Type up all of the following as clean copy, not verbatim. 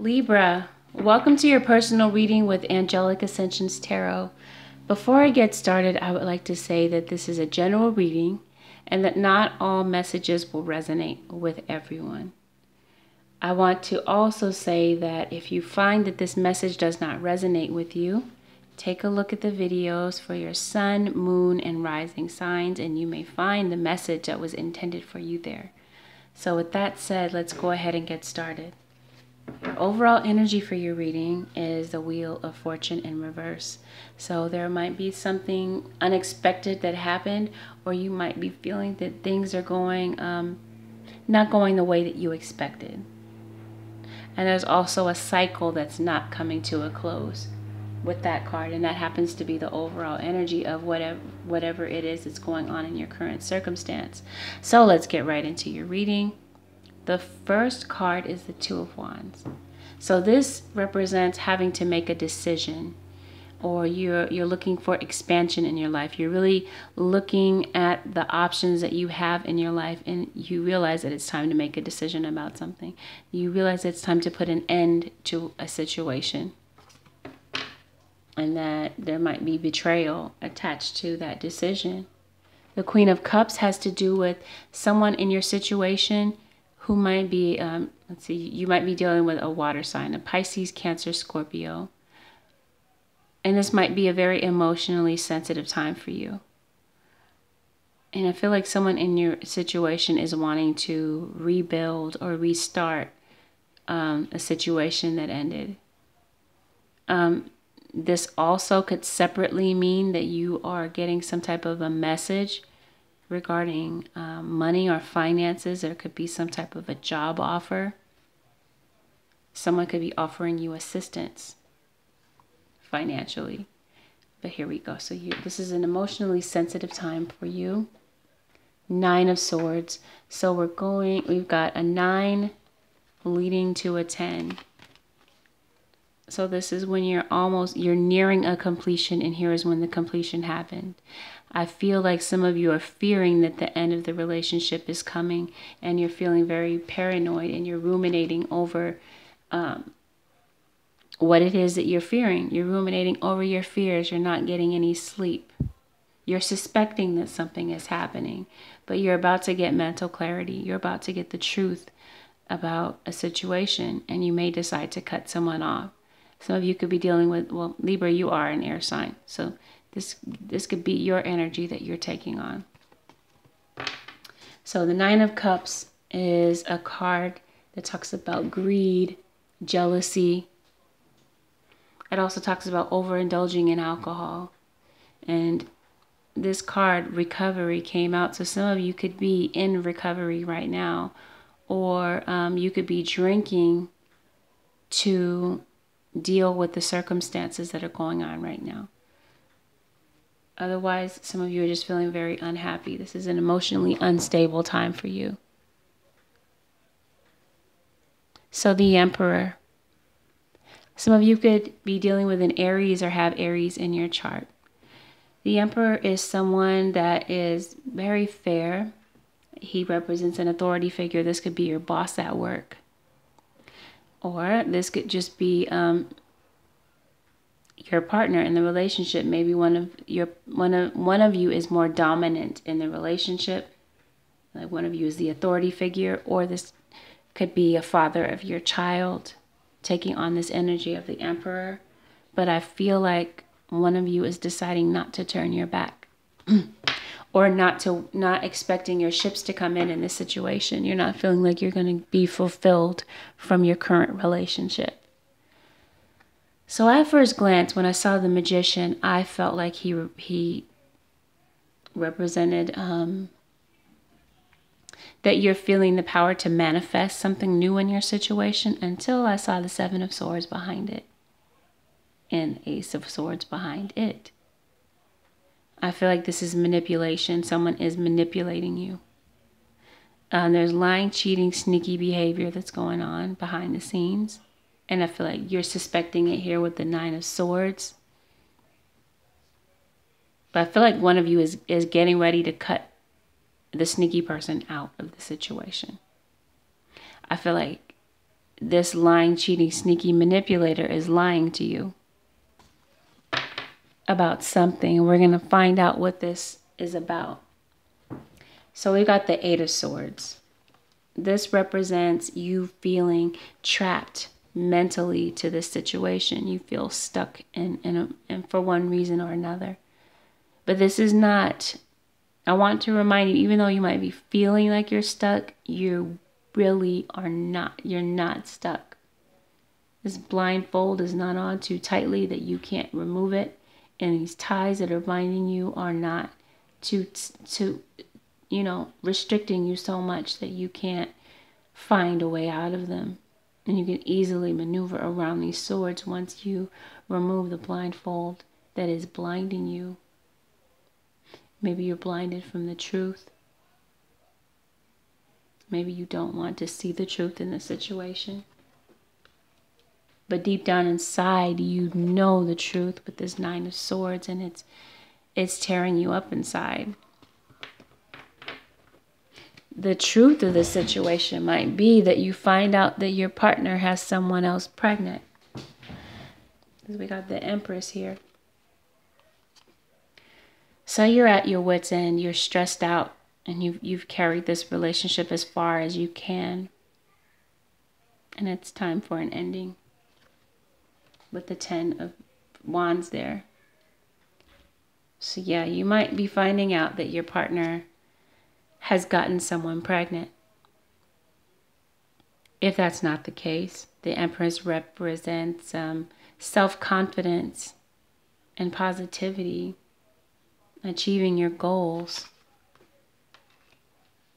Libra, welcome to your personal reading with Angelic Ascensions Tarot. Before I get started, I would like to say that this is a general reading and that not all messages will resonate with everyone. I want to also say that if you find that this message does not resonate with you, take a look at the videos for your sun, moon, and rising signs, and you may find the message that was intended for you there. So with that said, let's go ahead and get started. Your overall energy for your reading is the Wheel of Fortune in reverse. So there might be something unexpected that happened, or you might be feeling that things are going not going the way that you expected. And there's also a cycle that's not coming to a close with that card, and that happens to be the overall energy of whatever it is that's going on in your current circumstance. So let's get right into your reading. The first card is the Two of Wands. So this represents having to make a decision, or you're looking for expansion in your life. You're really looking at the options that you have in your life, and you realize that it's time to make a decision about something. You realize it's time to put an end to a situation, and that there might be betrayal attached to that decision. The Queen of Cups has to do with someone in your situation who might be, you might be dealing with a water sign, a Pisces, Cancer, Scorpio. And this might be a very emotionally sensitive time for you. And I feel like someone in your situation is wanting to rebuild or restart a situation that ended. This also could separately mean that you are getting some type of a message regarding money or finances. There could be some type of a job offer. Someone could be offering you assistance financially. But here we go. So this is an emotionally sensitive time for you. 9 of Swords. So we've got a 9 leading to a 10. So this is when you're nearing a completion, and here is when the completion happened. I feel like some of you are fearing that the end of the relationship is coming, and you're feeling very paranoid, and you're ruminating over what it is that you're fearing. You're ruminating over your fears. You're not getting any sleep. You're suspecting that something is happening, but you're about to get mental clarity. You're about to get the truth about a situation, and you may decide to cut someone off. Some of you could be dealing with, well, Libra, you are an air sign. So this could be your energy that you're taking on. So the 9 of Cups is a card that talks about greed, jealousy. It also talks about overindulging in alcohol. And this card, recovery, came out. So some of you could be in recovery right now, or you could be drinking to deal with the circumstances that are going on right now. Otherwise, some of you are just feeling very unhappy. This is an emotionally unstable time for you. So the Emperor. Some of you could be dealing with an Aries or have Aries in your chart. The Emperor is someone that is very fair. He represents an authority figure. This could be your boss at work. Or this could just be your partner in the relationship. Maybe one of you is more dominant in the relationship. Like one of you is the authority figure, or this could be a father of your child taking on this energy of the Emperor. But I feel like one of you is deciding not to turn your back or not expecting your ships to come in this situation. You're not feeling like you're going to be fulfilled from your current relationship. So at first glance, when I saw the Magician, I felt like he represented that you're feeling the power to manifest something new in your situation, until I saw the 7 of Swords behind it and Ace of Swords behind it. I feel like this is manipulation. Someone is manipulating you. There's lying, cheating, sneaky behavior that's going on behind the scenes. And I feel like you're suspecting it here with the 9 of Swords. But I feel like one of you is getting ready to cut the sneaky person out of the situation. I feel like this lying, cheating, sneaky manipulator is lying to you about something. We're going to find out what this is about. So we got the Eight of Swords. This represents you feeling trapped mentally to this situation. You feel stuck in for one reason or another. But this is not, I want to remind you, even though you might be feeling like you're stuck, you really are not. You're not stuck. This blindfold is not on too tightly that you can't remove it. And these ties that are binding you are not to restricting you so much that you can't find a way out of them. And you can easily maneuver around these swords once you remove the blindfold that is blinding you. Maybe you're blinded from the truth. Maybe you don't want to see the truth in the situation. But deep down inside, you know the truth with this Nine of Swords, and it's tearing you up inside. The truth of the situation might be that you find out that your partner has someone else pregnant. Because we got the Empress here. So you're at your wit's end, you're stressed out, and you've carried this relationship as far as you can. And it's time for an ending. With the 10 of Wands there. So yeah, you might be finding out that your partner has gotten someone pregnant. If that's not the case, the Empress represents self-confidence and positivity, achieving your goals.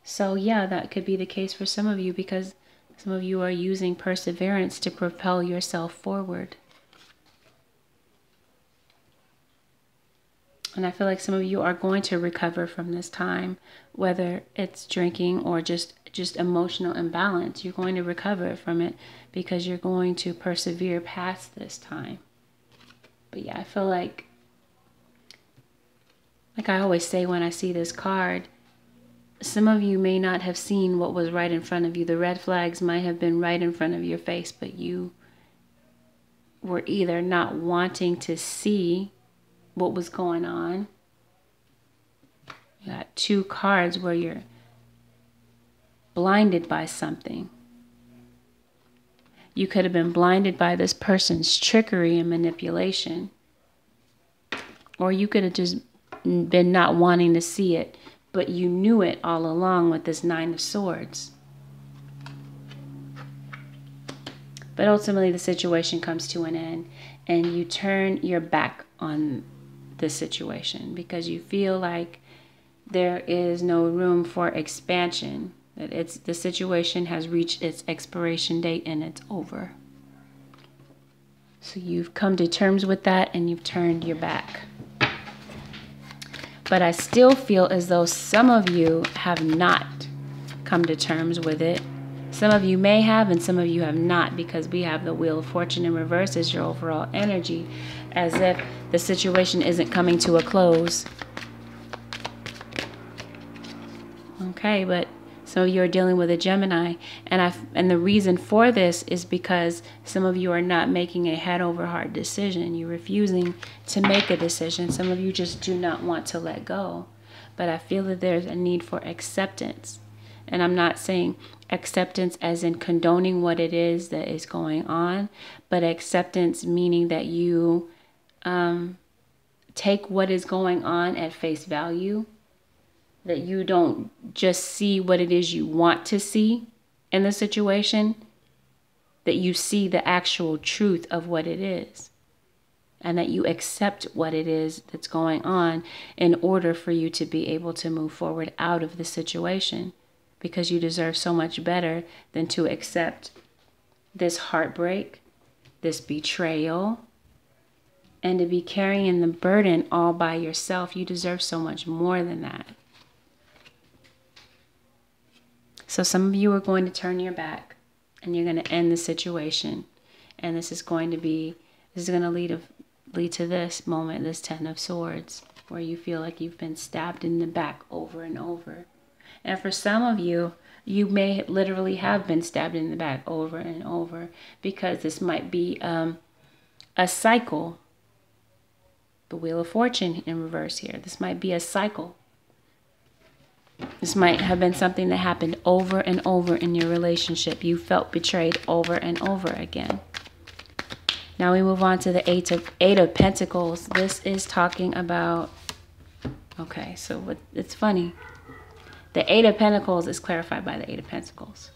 So yeah, that could be the case for some of you, because some of you are using perseverance to propel yourself forward. And I feel like some of you are going to recover from this time, whether it's drinking or just emotional imbalance. You're going to recover from it because you're going to persevere past this time. But yeah, I feel like I always say when I see this card, some of you may not have seen what was right in front of you. The red flags might have been right in front of your face, but you were either not wanting to see what was going on. You got two cards where you're blinded by something. You could have been blinded by this person's trickery and manipulation. Or you could have just been not wanting to see it, but you knew it all along with this Nine of Swords. But ultimately the situation comes to an end and you turn your back on the situation because you feel like there is no room for expansion, that the situation has reached its expiration date and it's over. So you've come to terms with that and you've turned your back. But I still feel as though some of you have not come to terms with it. Some of you may have and some of you have not, because we have the Wheel of Fortune in reverse as your overall energy, as if the situation isn't coming to a close. Okay, but some of you are dealing with a Gemini, and the reason for this is because some of you are not making a head over heart decision. You're refusing to make a decision. Some of you just do not want to let go. But I feel that there's a need for acceptance. And I'm not saying acceptance as in condoning what it is that is going on, but acceptance meaning that you take what is going on at face value, that you don't just see what it is you want to see in the situation, that you see the actual truth of what it is, and that you accept what it is that's going on in order for you to be able to move forward out of the situation. Because you deserve so much better than to accept this heartbreak, this betrayal, and to be carrying the burden all by yourself. You deserve so much more than that. So some of you are going to turn your back and you're going to end the situation. And this is going to lead to this moment, this 10 of Swords, where you feel like you've been stabbed in the back over and over. And for some of you, You may literally have been stabbed in the back over and over, because this might be a cycle. The Wheel of Fortune in reverse here. This might be a cycle. This might have been something that happened over and over in your relationship. You felt betrayed over and over again. Now we move on to the Eight of Pentacles. This is talking about, okay, so it's funny. The Eight of Pentacles is clarified by the Eight of Pentacles.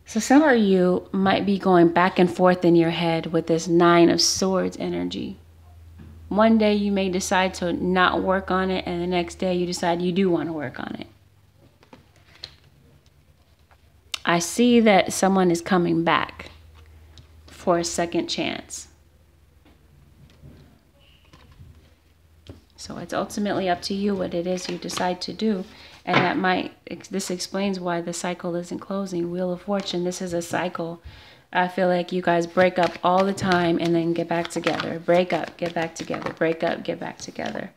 So some of you might be going back and forth in your head with this Nine of Swords energy. One day you may decide to not work on it, and the next day you decide you do want to work on it. I see that someone is coming back for a second chance. So it's ultimately up to you what it is you decide to do. And this explains why the cycle isn't closing. Wheel of Fortune, this is a cycle. I feel like you guys break up all the time and then get back together. Break up, get back together. Break up, get back together.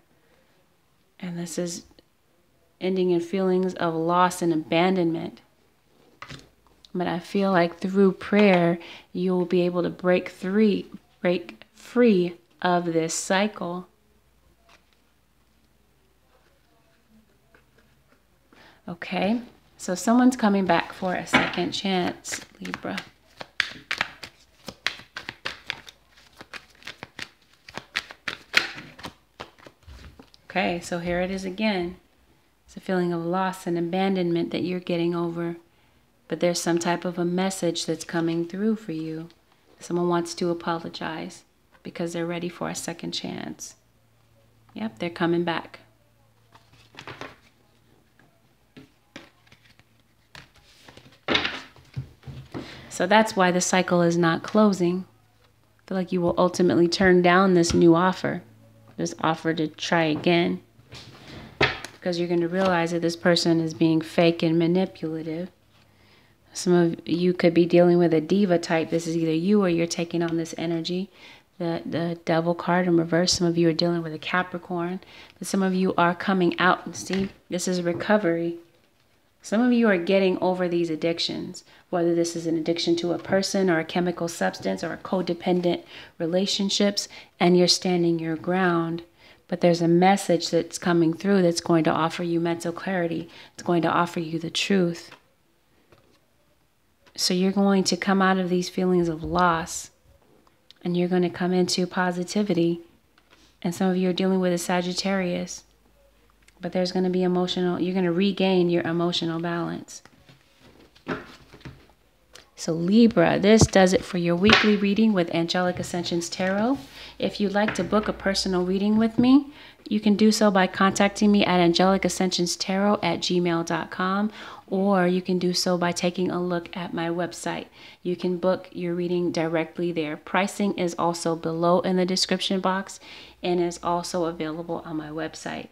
And this is ending in feelings of loss and abandonment. But I feel like through prayer, you will be able to break free of this cycle. Okay, so someone's coming back for a second chance, Libra. Okay, so here it is again. It's a feeling of loss and abandonment that you're getting over. But there's some type of a message that's coming through for you. Someone wants to apologize because they're ready for a second chance. Yep, they're coming back. So that's why the cycle is not closing. I feel like you will ultimately turn down this new offer. This offer to try again. Because you're going to realize that this person is being fake and manipulative. Some of you could be dealing with a diva type. This is either you or you're taking on this energy. The Devil card in reverse. Some of you are dealing with a Capricorn. But some of you are coming out. See, this is recovery. Some of you are getting over these addictions, whether this is an addiction to a person or a chemical substance or a codependent relationships, and you're standing your ground. But there's a message that's coming through that's going to offer you mental clarity. It's going to offer you the truth. So you're going to come out of these feelings of loss, and you're going to come into positivity. And some of you are dealing with a Sagittarius. But there's going to be you're going to regain your emotional balance. So Libra, this does it for your weekly reading with Angelic Ascensions Tarot. If you'd like to book a personal reading with me, you can do so by contacting me at angelicascensionstarot@gmail.com, or you can do so by taking a look at my website. You can book your reading directly there. Pricing is also below in the description box and is also available on my website.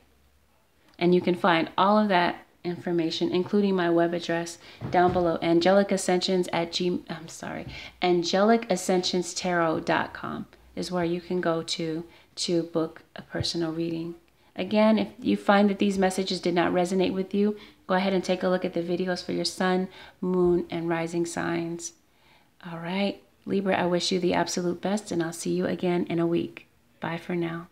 And you can find all of that information, including my web address, down below. AngelicAscensionsTarot.com is where you can go to book a personal reading. Again, if you find that these messages did not resonate with you, go ahead and take a look at the videos for your sun, moon, and rising signs. All right, Libra, I wish you the absolute best, and I'll see you again in a week. Bye for now.